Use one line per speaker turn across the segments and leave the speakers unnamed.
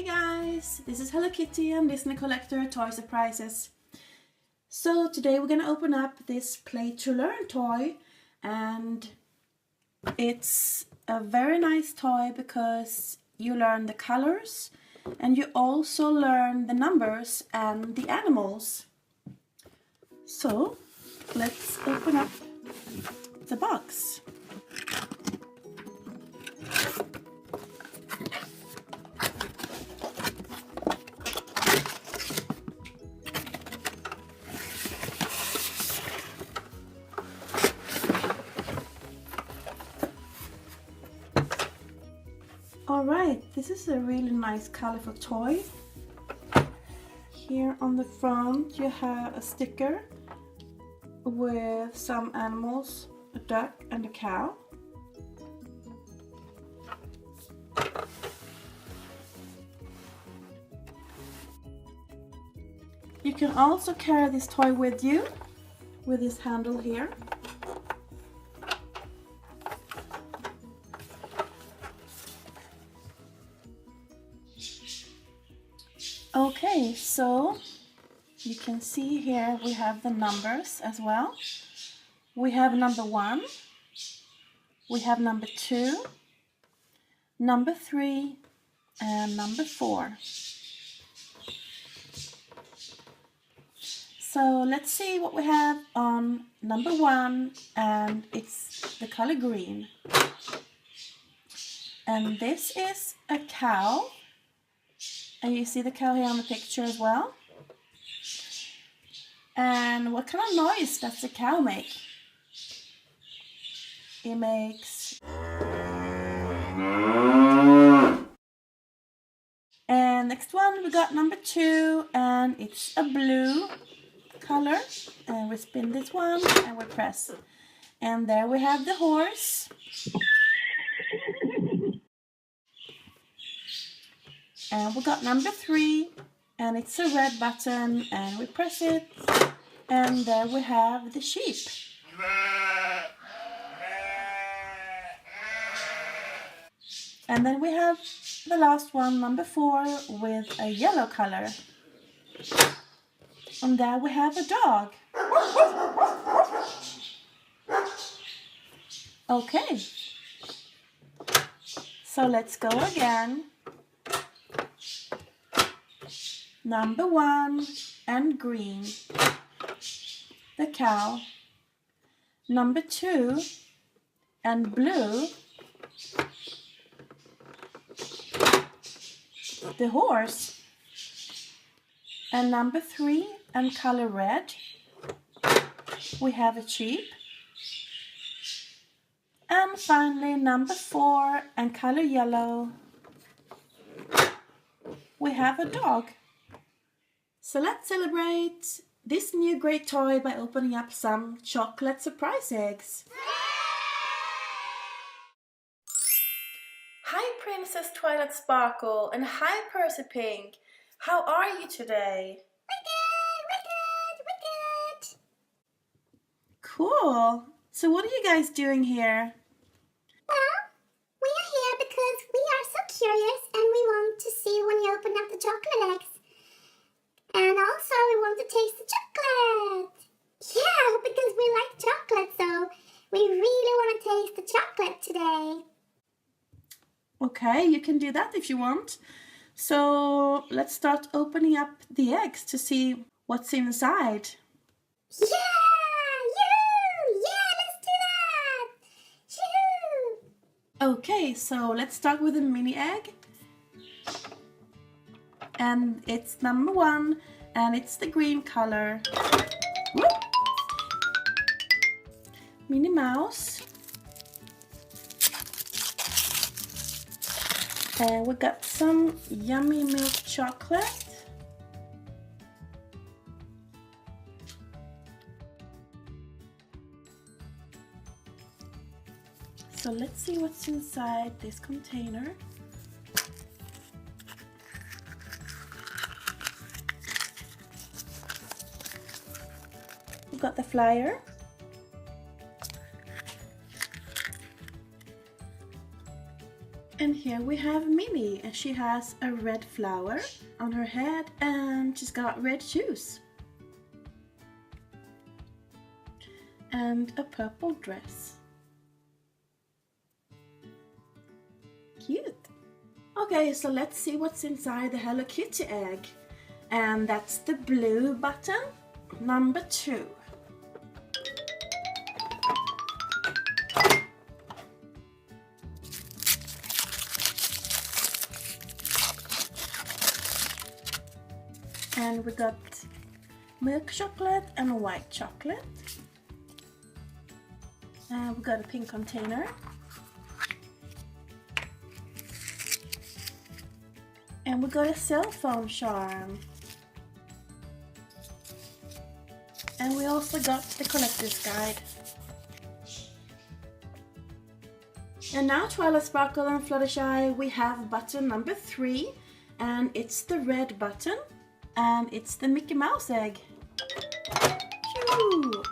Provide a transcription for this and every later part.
Hey guys, this is Hello Kitty and Disney Collector Toy Surprises. So today we're gonna open up this Play2Learn toy, and it's a very nice toy because you learn the colors and you also learn the numbers and the animals. So let's open up the box. Alright, this is a really nice colorful toy. Here on the front you have a sticker with some animals, a duck and a cow. You can also carry this toy with you with this handle here. Okay, so you can see here we have the numbers as well. We have number 1, we have number 2, number 3, and number 4. So let's see what we have on number 1, and it's the color green. And this is a cow. And you see the cow here on the picture as well. And what kind of noise does the cow make? It makes... And next one we got number 2, and it's a blue color. And we spin this one and we press. And there we have the horse. And we got number 3, and it's a red button, and we press it, and there we have the sheep. And then we have the last one, number 4, with a yellow color. And there we have a dog. Okay, so let's go again. Number 1 and green, the cow. Number 2 and blue, the horse. And number 3 and color red, we have a sheep. And finally number 4 and color yellow, we have a dog. So let's celebrate this new great toy by opening up some chocolate surprise eggs. Hi Princess Twilight Sparkle, and hi Pursey Pink. How are you today? We're good. Cool. So what are you guys doing here?
Well, we are here because we are so curious and we want to see when you open up the chocolate eggs. And also we want to taste the chocolate. Yeah, because we like chocolate, so we really want to taste the chocolate today.
Okay, you can do that if you want. So let's start opening up the eggs to see what's inside.
Yeah! Yoo! Yeah, let's do that! Yoo!
Okay, so let's start with a mini egg. And it's number 1, and it's the green color. Whoop. Minnie Mouse. And we got some yummy milk chocolate. So let's see what's inside this container. We've got the flyer. And here we have Minnie, and she has a red flower on her head and she's got red shoes. And a purple dress. Cute. Okay, so let's see what's inside the Hello Kitty egg. And that's the blue button, number 2. And we got milk chocolate and white chocolate. And we got a pink container. And we got a cell phone charm. And we also got the collector's guide. And now Twilight Sparkle and Fluttershy, we have button number 3. And it's the red button. And it's the Mickey Mouse egg. Phew.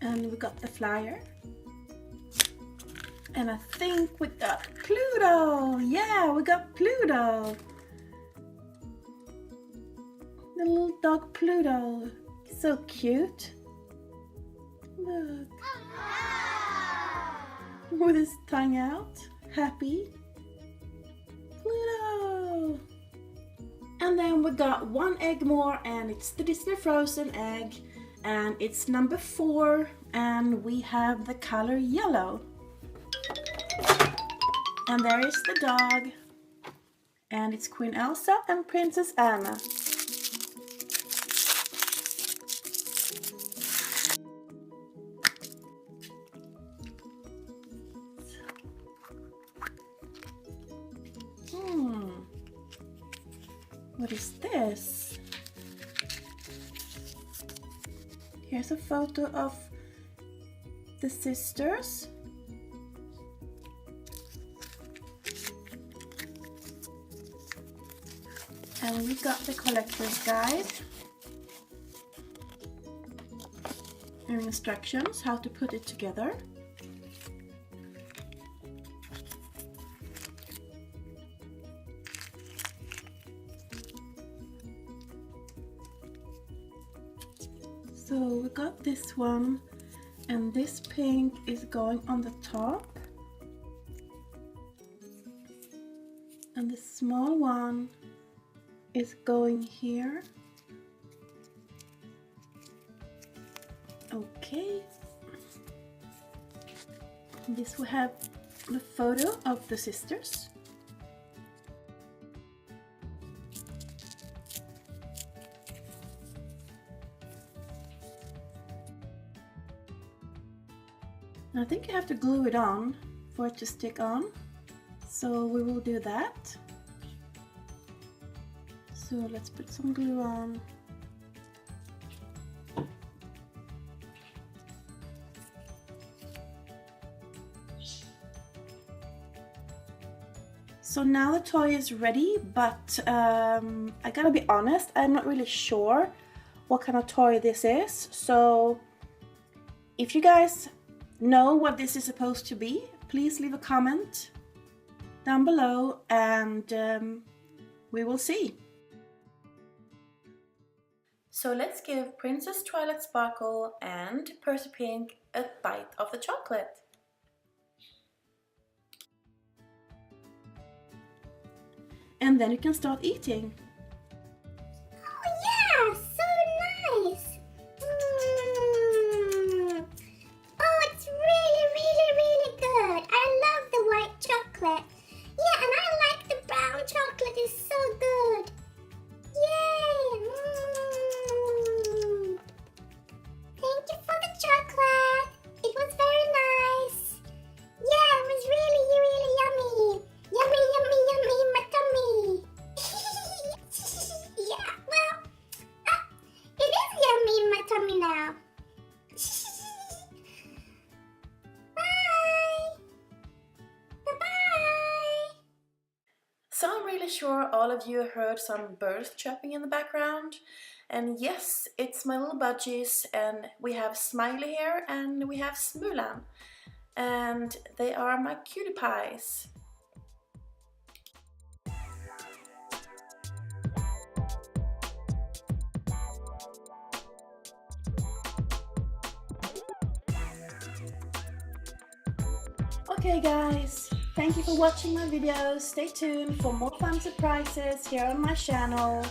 And we got the flyer. And I think we got Pluto. Yeah, we got Pluto. The little dog Pluto. So cute. Look. With his tongue out. Happy. Pluto. And then we got one egg more, and it's the Disney Frozen egg. And it's number 4, and we have the color yellow. And there is the dog, and it's Queen Elsa and Princess Anna. What is this? Here's a photo of the sisters. And we got the collector's guide and instructions how to put it together. So we got this one, and this pink is going on the top, and the small one is going here. Okay. This we have the photo of the sisters. I think you have to glue it on for it to stick on, so we will do that. So let's put some glue on. So now the toy is ready, but I gotta be honest, I'm not really sure what kind of toy this is. So if you guys know what this is supposed to be, please leave a comment down below, and we will see. So let's give Princess Twilight Sparkle and Pursey Pink a bite of the chocolate. And then you can start eating.
Oh yeah, so nice! Oh, it's really good. I love the white chocolate. Yeah, and I like the brown chocolate. It's so good. Yay! Thank you for the chocolate. It was very nice. Yeah, it was really yummy. Yummy in my tummy.
really sure all of you heard some birds chirping in the background. And yes, it's my little budgies, and we have Smiley here and we have Smulan. And they are my cutie pies. Okay guys, thank you for watching my videos. Stay tuned for more fun surprises here on my channel.